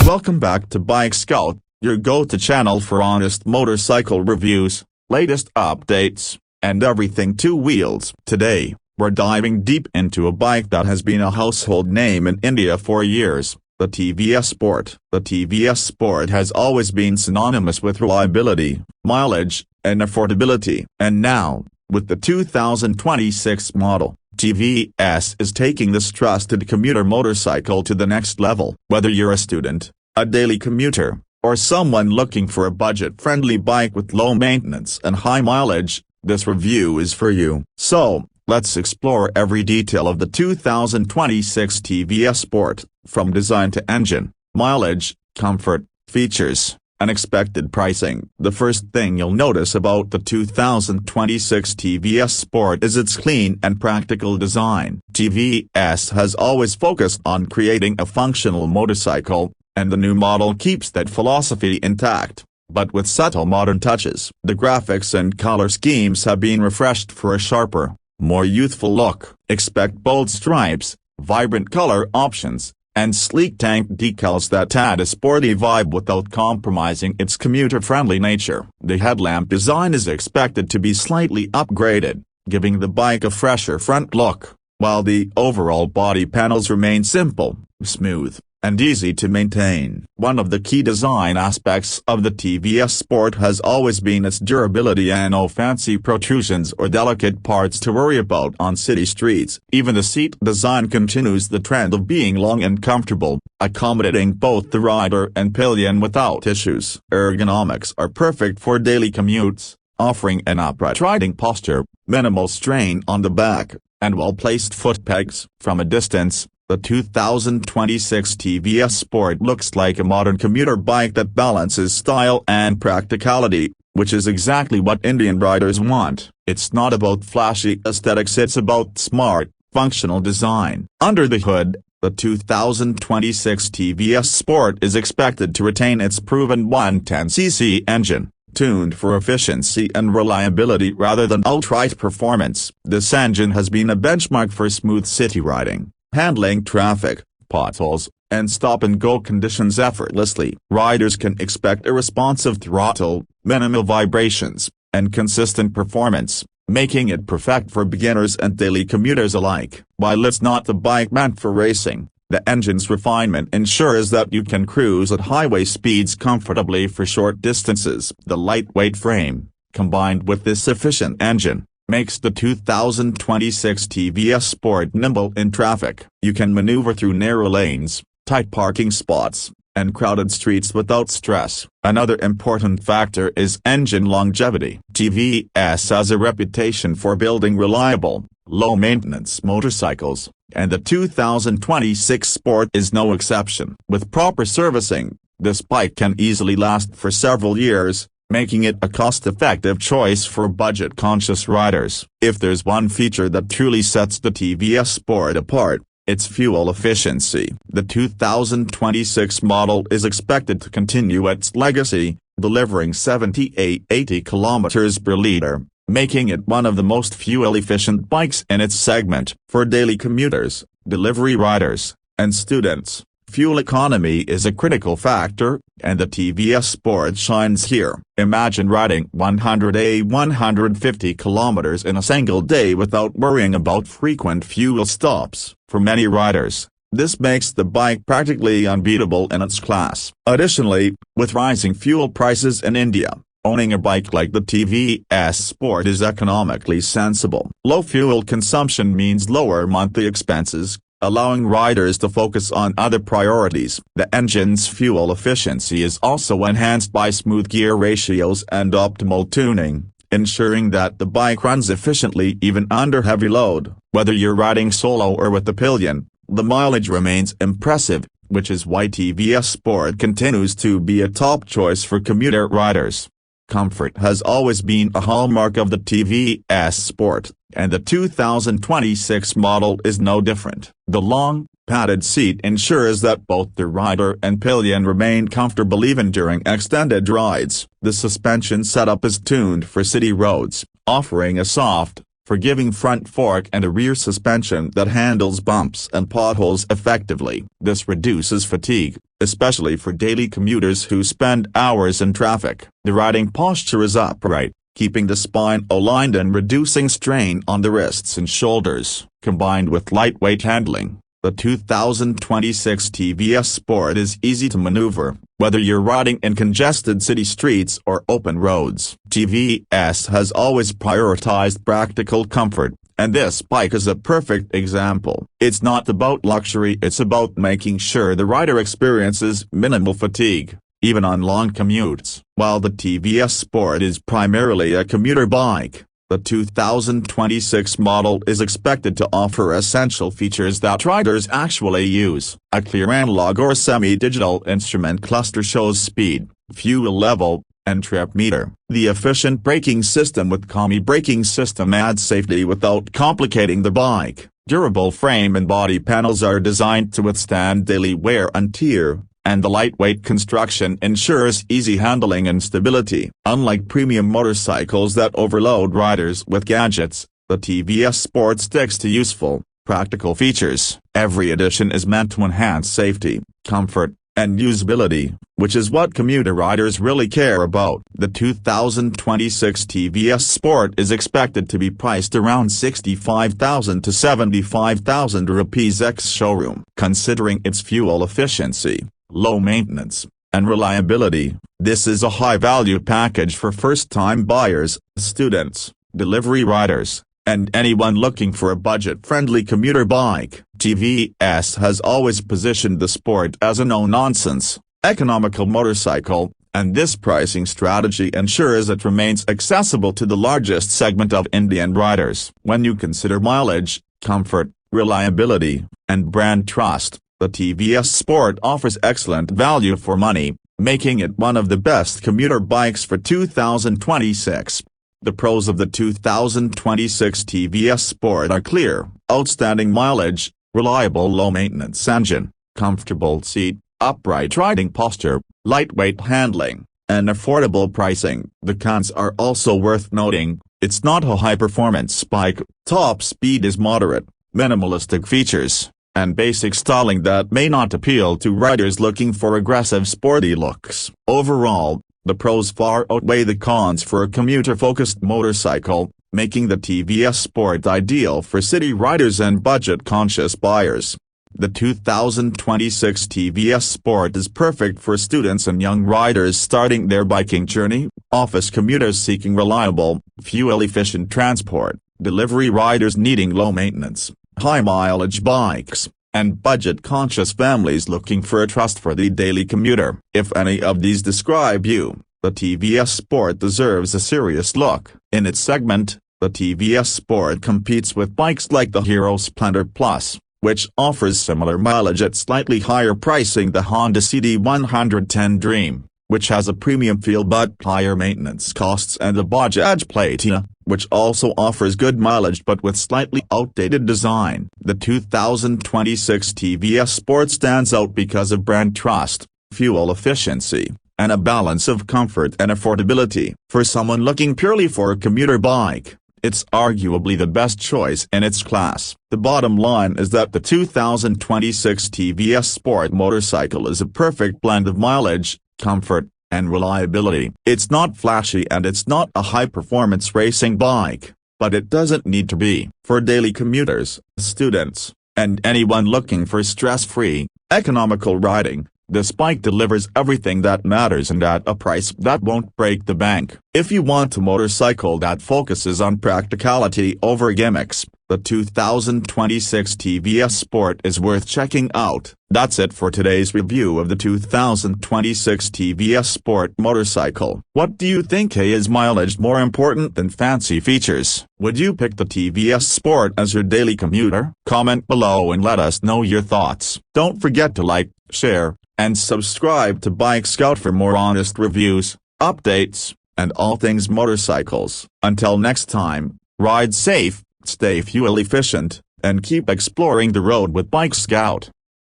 Welcome back to BikeScout, your go-to channel for honest motorcycle reviews, latest updates, and everything two wheels. Today, we're diving deep into a bike that has been a household name in India for years, the TVS Sport. The TVS Sport has always been synonymous with reliability, mileage, and affordability. And now, with the 2026 model, TVS is taking this trusted commuter motorcycle to the next level. Whether you're a student, a daily commuter, or someone looking for a budget-friendly bike with low maintenance and high mileage, this review is for you. So, let's explore every detail of the 2026 TVS Sport, from design to engine, mileage, comfort, features, and expected pricing. The first thing you'll notice about the 2026 TVS Sport is its clean and practical design. TVS has always focused on creating a functional motorcycle, and the new model keeps that philosophy intact, but with subtle modern touches. The graphics and color schemes have been refreshed for a sharper, more youthful look. Expect bold stripes, vibrant color options, and sleek tank decals that add a sporty vibe without compromising its commuter-friendly nature. The headlamp design is expected to be slightly upgraded, giving the bike a fresher front look, while the overall body panels remain simple, smooth, and easy to maintain. One of the key design aspects of the TVS Sport has always been its durability and no fancy protrusions or delicate parts to worry about on city streets. Even the seat design continues the trend of being long and comfortable, accommodating both the rider and pillion without issues. Ergonomics are perfect for daily commutes, offering an upright riding posture, minimal strain on the back, and well-placed foot pegs. From a distance, the 2026 TVS Sport looks like a modern commuter bike that balances style and practicality, which is exactly what Indian riders want. It's not about flashy aesthetics, it's about smart, functional design. Under the hood, the 2026 TVS Sport is expected to retain its proven 110cc engine, tuned for efficiency and reliability rather than outright performance. This engine has been a benchmark for smooth city riding, handling traffic, potholes, and stop-and-go conditions effortlessly. Riders can expect a responsive throttle, minimal vibrations, and consistent performance, making it perfect for beginners and daily commuters alike. While it's not the bike meant for racing, the engine's refinement ensures that you can cruise at highway speeds comfortably for short distances. The lightweight frame, combined with this efficient engine, makes the 2026 TVS Sport nimble in traffic. You can maneuver through narrow lanes, tight parking spots, and crowded streets without stress. Another important factor is engine longevity. TVS has a reputation for building reliable, low-maintenance motorcycles, and the 2026 Sport is no exception. With proper servicing, this bike can easily last for several years, making it a cost-effective choice for budget-conscious riders. If there's one feature that truly sets the TVS Sport apart, it's fuel efficiency. The 2026 model is expected to continue its legacy, delivering 78-80 km per liter, making it one of the most fuel-efficient bikes in its segment. For daily commuters, delivery riders, and students, fuel economy is a critical factor, and the TVS Sport shines here. Imagine riding 150 kilometers in a single day without worrying about frequent fuel stops. For many riders, this makes the bike practically unbeatable in its class. Additionally, with rising fuel prices in India, owning a bike like the TVS Sport is economically sensible. Low fuel consumption means lower monthly expenses, allowing riders to focus on other priorities. The engine's fuel efficiency is also enhanced by smooth gear ratios and optimal tuning, ensuring that the bike runs efficiently even under heavy load. Whether you're riding solo or with the pillion, the mileage remains impressive, which is why TVS Sport continues to be a top choice for commuter riders. Comfort has always been a hallmark of the TVS Sport, and the 2026 model is no different. The long, padded seat ensures that both the rider and pillion remain comfortable even during extended rides. The suspension setup is tuned for city roads, offering a soft, forgiving front fork and a rear suspension that handles bumps and potholes effectively. This reduces fatigue, especially for daily commuters who spend hours in traffic. The riding posture is upright, keeping the spine aligned and reducing strain on the wrists and shoulders. Combined with lightweight handling, the 2026 TVS Sport is easy to maneuver, whether you're riding in congested city streets or open roads. TVS has always prioritized practical comfort, and this bike is a perfect example. It's not about luxury, it's about making sure the rider experiences minimal fatigue, even on long commutes. While the TVS Sport is primarily a commuter bike, the 2026 model is expected to offer essential features that riders actually use. A clear analog or semi-digital instrument cluster shows speed, fuel level, and trip meter. The efficient braking system with Commuter braking system adds safety without complicating the bike. Durable frame and body panels are designed to withstand daily wear and tear, and the lightweight construction ensures easy handling and stability. Unlike premium motorcycles that overload riders with gadgets, the TVS Sport sticks to useful, practical features. Every addition is meant to enhance safety, comfort, and usability, which is what commuter riders really care about. The 2026 TVS Sport is expected to be priced around 65,000 to 75,000 rupees ex-showroom. Considering its fuel efficiency, low maintenance, and reliability, this is a high-value package for first-time buyers, students, delivery riders, and anyone looking for a budget-friendly commuter bike. TVS has always positioned the Sport as a no-nonsense, economical motorcycle, and this pricing strategy ensures it remains accessible to the largest segment of Indian riders. When you consider mileage, comfort, reliability, and brand trust, the TVS Sport offers excellent value for money, making it one of the best commuter bikes for 2026. The pros of the 2026 TVS Sport are clear: outstanding mileage, reliable low-maintenance engine, comfortable seat, upright riding posture, lightweight handling, and affordable pricing. The cons are also worth noting: it's not a high-performance bike, top speed is moderate, minimalistic features, and basic styling that may not appeal to riders looking for aggressive sporty looks. Overall, the pros far outweigh the cons for a commuter-focused motorcycle, making the TVS Sport ideal for city riders and budget-conscious buyers. The 2026 TVS Sport is perfect for students and young riders starting their biking journey, office commuters seeking reliable, fuel-efficient transport, delivery riders needing low-maintenance, high-mileage bikes, and budget-conscious families looking for a trustworthy daily commuter. If any of these describe you, the TVS Sport deserves a serious look. In its segment, the TVS Sport competes with bikes like the Hero Splendor Plus, which offers similar mileage at slightly higher pricing, the Honda CD110 Dream, which has a premium feel but higher maintenance costs, and the Bajaj Platina, which also offers good mileage but with slightly outdated design. The 2026 TVS Sport stands out because of brand trust, fuel efficiency, and a balance of comfort and affordability. For someone looking purely for a commuter bike, it's arguably the best choice in its class. The bottom line is that the 2026 TVS Sport motorcycle is a perfect blend of mileage, comfort, and reliability. It's not flashy and it's not a high-performance racing bike, but it doesn't need to be. For daily commuters, students, and anyone looking for stress-free, economical riding, this bike delivers everything that matters and at a price that won't break the bank. If you want a motorcycle that focuses on practicality over gimmicks, the 2026 TVS Sport is worth checking out. That's it for today's review of the 2026 TVS Sport motorcycle. What do you think? Is mileage more important than fancy features? Would you pick the TVS Sport as your daily commuter? Comment below and let us know your thoughts. Don't forget to like, share, and subscribe to BikeScout for more honest reviews, updates, and all things motorcycles. Until next time, ride safe, stay fuel efficient, and keep exploring the road with BikeScout.